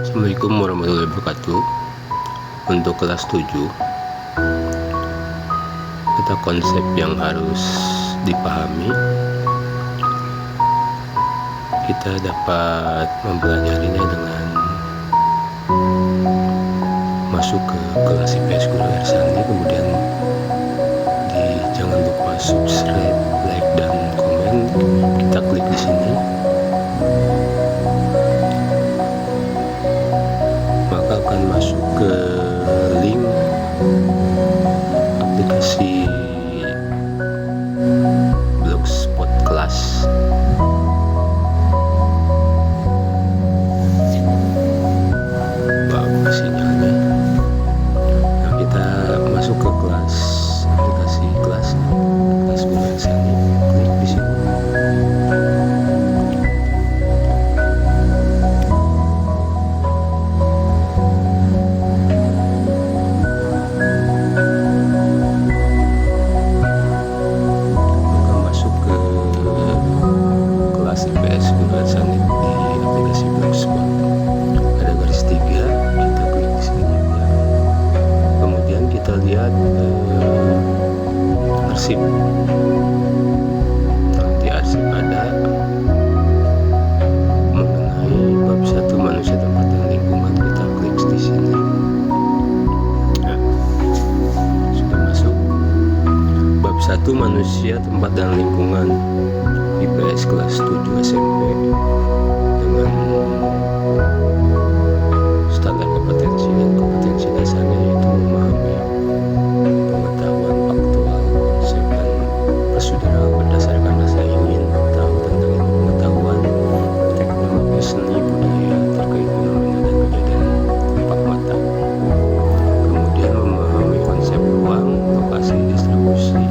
Assalamualaikum warahmatullahi wabarakatuh. Untuk kelas 7, ada konsep yang harus dipahami. Kita dapat mempelajarinya dengan masuk ke kelas IPS Guru Ersani, kemudian jangan lupa subscribe, like, dan komen. Kita klik di sini, maka akan masuk ke link aplikasi Blogspot kelas. Bagus sinyalnya. Nah, kita masuk ke kelas, aplikasi kelas Guru Ersani. Klik di sini. IPS Guru Ersani di aplikasi Blogspot. Ada garis 3, kita klik di sini juga. Kemudian kita lihat arsip. Di arsip ada mengenai bab 1 manusia, tempat, dan lingkungan. Kita klik di sini. Nah, sudah masuk. Bab 1 manusia, tempat, dan lingkungan. IPS kelas 7 SMP dengan standar kompetensi dan kompetensi dasarnya, yaitu memahami pengetahuan faktual, konsep, dan prosedural berdasarkan rasa ingin tahu tentang ilmu pengetahuan, teknologi, seni, budaya terkait fenomena dan kejadian empat mata. Kemudian memahami konsep ruang, lokasi, distribusi,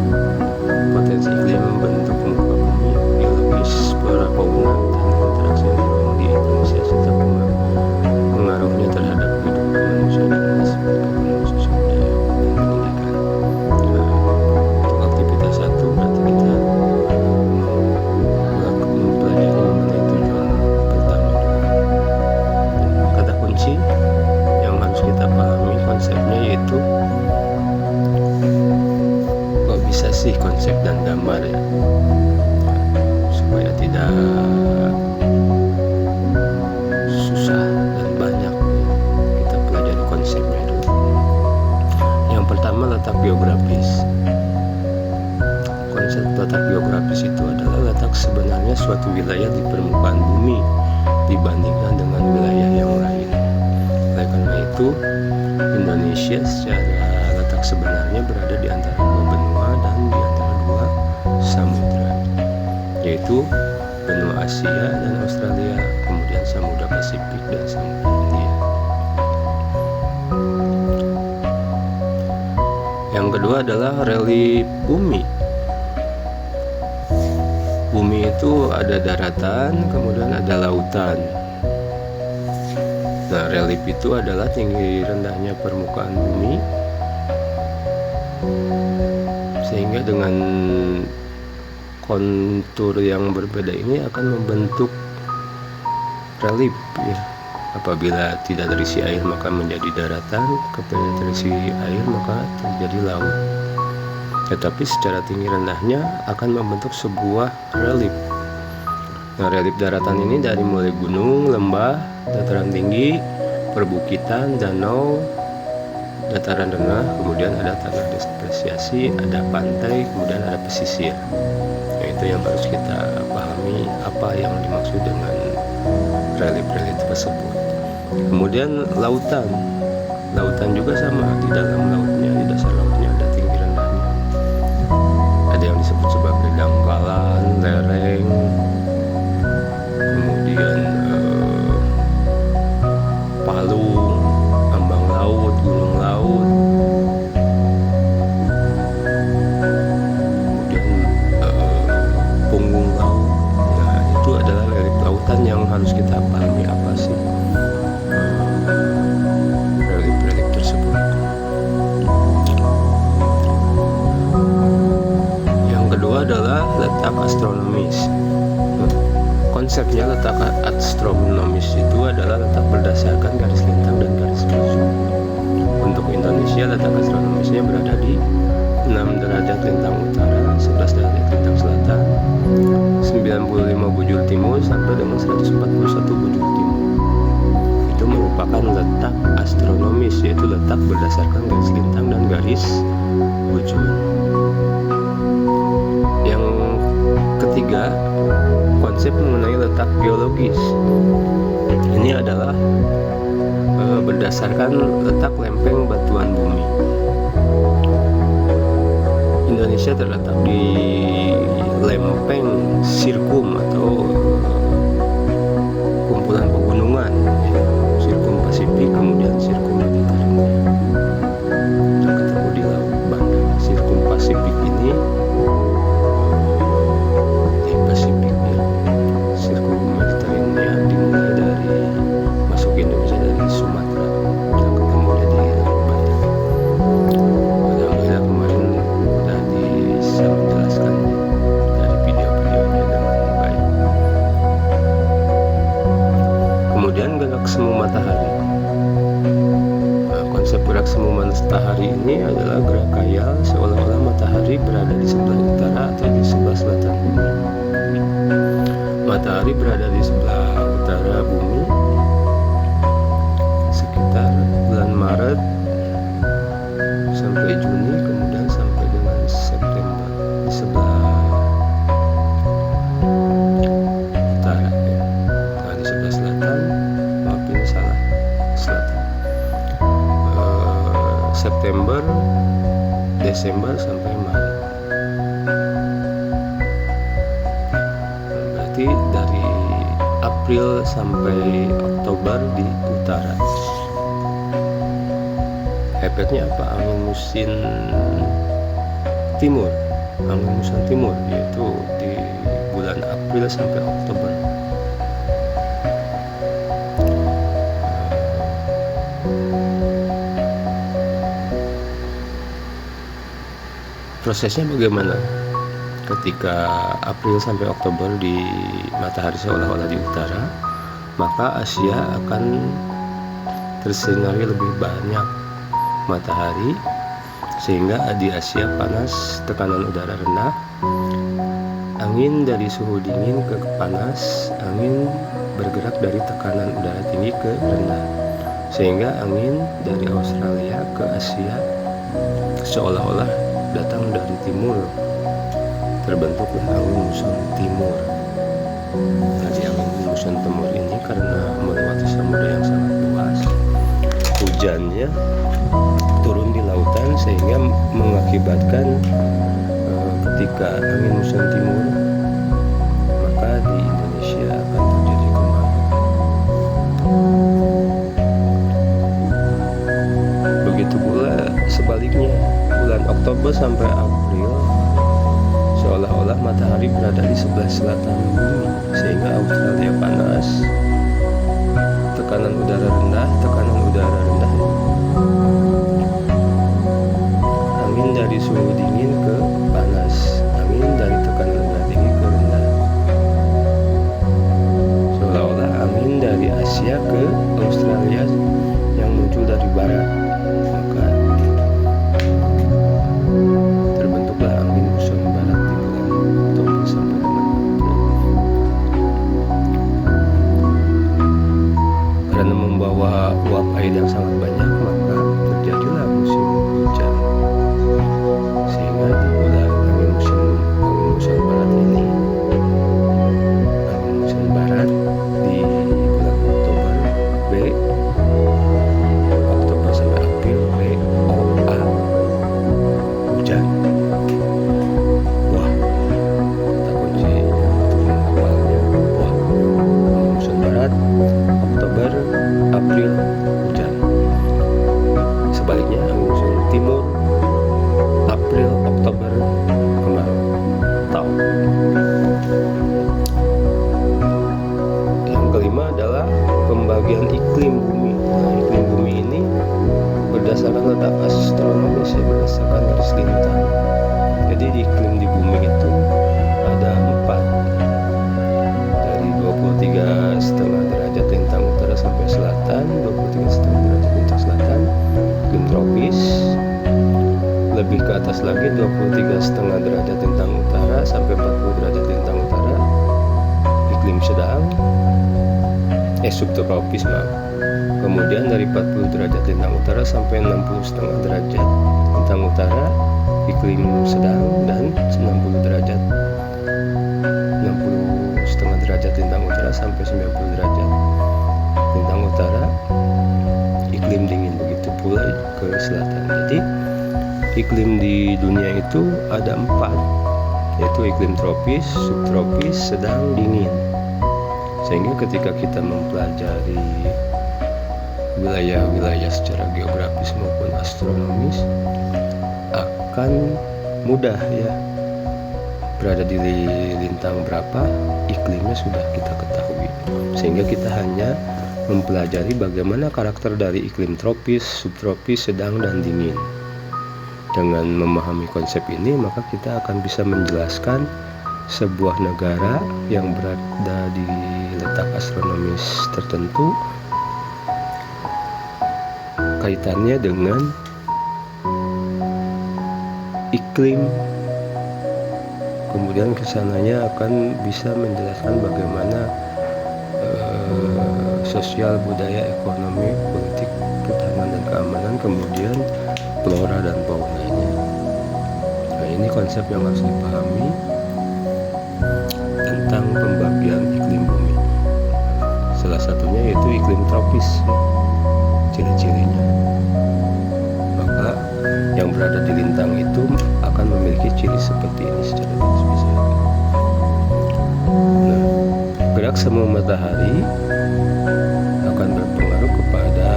potensi iklim, bentuk muka bumi, biologis, flora, fauna, dan interaksi ruang di Indonesia, serta pengaruhnya terhadap kehidupan manusia dan aspek ekonomi, sosial, budaya, dan pendidikan. Nah, untuk aktivitas 1 berarti kita mempelajari mengenai tujuan pertama. Kata kunci yang harus kita pahami konsepnya yaitu kok bisa sih konsep dan gambar, ya, supaya tidak susah dan banyak, kita pelajari konsepnya dulu. Yang pertama, letak geografis. Konsep letak geografis itu adalah letak sebenarnya suatu wilayah di permukaan bumi dibandingkan dengan wilayah yang lain. Oleh karena itu, Indonesia secara letak sebenarnya berada di antara dua benua dan di antara dua samudra, yaitu benua Asia dan Australia, kemudian Samudra Pasifik dan Samudra India. Yang kedua adalah relief bumi. Bumi itu ada daratan, kemudian ada lautan. Nah, relief itu adalah tinggi rendahnya permukaan bumi, sehingga dengan kontur yang berbeda ini akan membentuk relief, ya. Apabila tidak terisi air maka menjadi daratan, apabila terisi air maka terjadi laut. Tetapi secara tinggi rendahnya akan membentuk sebuah relief. Nah, relief daratan ini dari mulai gunung, lembah, dataran tinggi, perbukitan, danau, dataran rendah, kemudian ada tanah depresiasi, ada pantai, kemudian ada pesisir. Itu yang harus kita pahami, apa yang dimaksud dengan relief-relief tersebut. Kemudian lautan juga sama. Di dalam lautnya, di dasar lautnya ada tinggi rendahnya. Ada yang disebut sebagai dangkalan, lereng, kemudian palung, ambang laut, gunung laut, punggung laut. Nah, itu adalah relief lautan yang harus kita pahami apa sih relief tersebut. Yang kedua adalah letak astronomis. konsepnya letak astronomis itu adalah letak berdasarkan garis lintang dan garis bujur. Untuk Indonesia, letak astronomisnya berada di 6 derajat lintang utara, 11 derajat lintang selatan, 95 bujur timur sampai dengan 141 bujur timur. Itu merupakan letak astronomis, yaitu letak berdasarkan garis lintang dan garis bujur. Yang ketiga, konsep mengenai letak geologis. Ini adalah berdasarkan letak lempeng batuan bumi. Indonesia terletak di lempeng sirkum atau kumpulan pegunungan, sirkum Pasifik, kemudian sirkum Mediterania yang ketemu di Laut Banda. Sirkum Pasifik ini di Pasifik, sirkum Mediterania dimulai dari masuk Indonesia dari Sumatera yang ketemu di Laut Banda. Alhamdulillah kemarin sudah bisa menjelaskan dari video-videonya dengan baik. Kemudian gerak semu matahari. Konsep gerak semu matahari ini adalah gerak khayal seolah-olah matahari berada di sebelah utara atau di sebelah selatan bumi. Matahari berada di sebelah utara bumi sekitar bulan Maret sampai Juni, kemudian sampai dengan September di sebelah utara ya. Nah, di sebelah selatan, maaf ini salah, selatan. September, Desember sampai Maret. Berarti dari April sampai Oktober di utara. Efeknya apa? Angin musim timur, yaitu di bulan April sampai Oktober. Prosesnya bagaimana? Ketika April sampai Oktober di matahari seolah-olah di utara, maka Asia akan tersinari lebih banyak matahari, sehingga di Asia panas, tekanan udara rendah, angin dari suhu dingin ke panas, angin bergerak dari tekanan udara tinggi ke rendah, sehingga angin dari Australia ke Asia seolah-olah datang dari timur, terbentuklah angin muson timur. Jadi angin muson timur ini karena melewati samudra yang sangat luas, hujannya turun di lautan sehingga mengakibatkan ketika angin muson timur, maka di Indonesia akan terjadi kemarau. Begitu pula sebaliknya, bulan Oktober sampai April seolah-olah matahari berada di sebelah selatan bumi, sehingga Australia panas, tekanan udara rendah, angin dari suhu dingin ke panas, angin dari tekanan udara tinggi ke rendah, seolah-olah angin dari Asia ke Australia yang muncul dari barat, maka terbentuklah angin muson barat di bulan Oktober sampai dengan April. Karena membawa uap air yang sangat banyak, maka terjadilah musim hujan, sehingga di bulan angin muson barat ini, angin muson barat di bulan Oktober B, Oktober sampai April BOA, hujan. Wah, kata kunci untuk menghafalnya, wah, angin muson barat Oktober April hujan. Sebaliknya angin muson timur April Oktober atas lagi 23,5 derajat lintang utara sampai 40 derajat lintang utara iklim sedang, subtropis maaf. Kemudian dari 40 derajat lintang utara sampai 60,5 derajat lintang utara iklim sedang, dan 60 derajat 60,5 derajat lintang utara sampai 90 derajat lintang utara iklim dingin. Begitu pula ke selatan. Jadi iklim di dunia itu ada 4, yaitu iklim tropis, subtropis, sedang, dingin. Sehingga ketika kita mempelajari wilayah-wilayah secara geografis maupun astronomis akan mudah ya, berada di lintang berapa iklimnya sudah kita ketahui, sehingga kita hanya mempelajari bagaimana karakter dari iklim tropis, subtropis, sedang, dan dingin. Dengan memahami konsep ini, maka kita akan bisa menjelaskan sebuah negara yang berada di letak astronomis tertentu kaitannya dengan iklim. Kemudian kesananya akan bisa menjelaskan bagaimana sosial, budaya, ekonomi, politik, pertahanan dan keamanan, kemudian flora dan faunanya. Nah, ini konsep yang harus dipahami tentang pembagian iklim bumi. Salah satunya yaitu iklim tropis, ciri-cirinya. Maka yang berada di lintang itu akan memiliki ciri seperti ini secara spesifik. Nah, gerak semu matahari akan berpengaruh kepada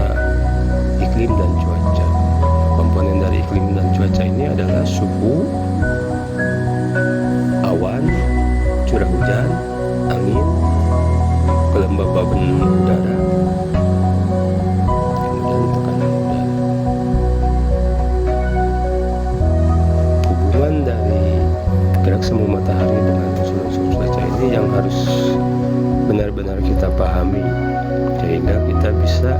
iklim dan cuaca. Komponen dari iklim dan cuaca ini adalah suhu, awan, curah hujan, angin, kelembaban udara, kemudian tekanan udara. Hubungan dari gerak semu matahari dengan unsur-unsur cuaca ini yang harus benar-benar kita pahami, sehingga kita bisa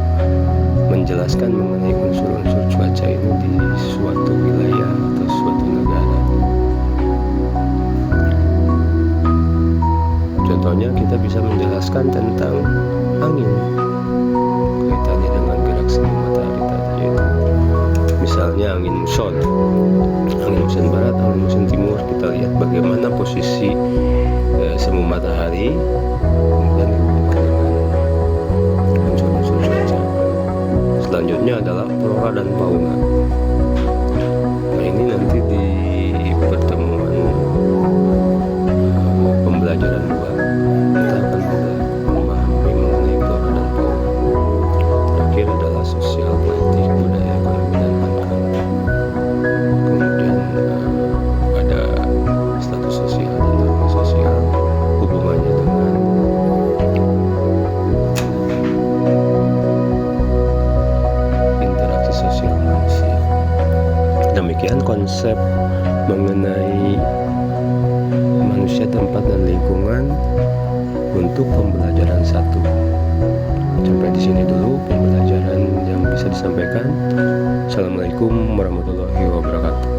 menjelaskan mengenai unsur-unsur cuaca ini di suatu wilayah atau suatu negara. Contohnya kita bisa menjelaskan tentang angin kaitannya dengan gerak semu matahari tadi, yaitu misalnya angin muson barat, angin muson timur. Kita lihat bagaimana posisi semu matahari dan unsur-unsur cuaca. Selanjutnya adalah flora dan fauna. Nah, ini nanti di pertemuan pembelajaran 2 kita akan memahami mengenai flora dan fauna. Terakhir adalah sosial, politik, budaya, ekonomi, dan agama. Kemudian ada status sosial dan norma sosial, hubungannya dengan interaksi sosial manusia. Demikian konsep mengenai manusia, tempat, dan lingkungan untuk pembelajaran 1. Sampai di sini dulu pembelajaran yang bisa disampaikan. Assalamualaikum warahmatullahi wabarakatuh.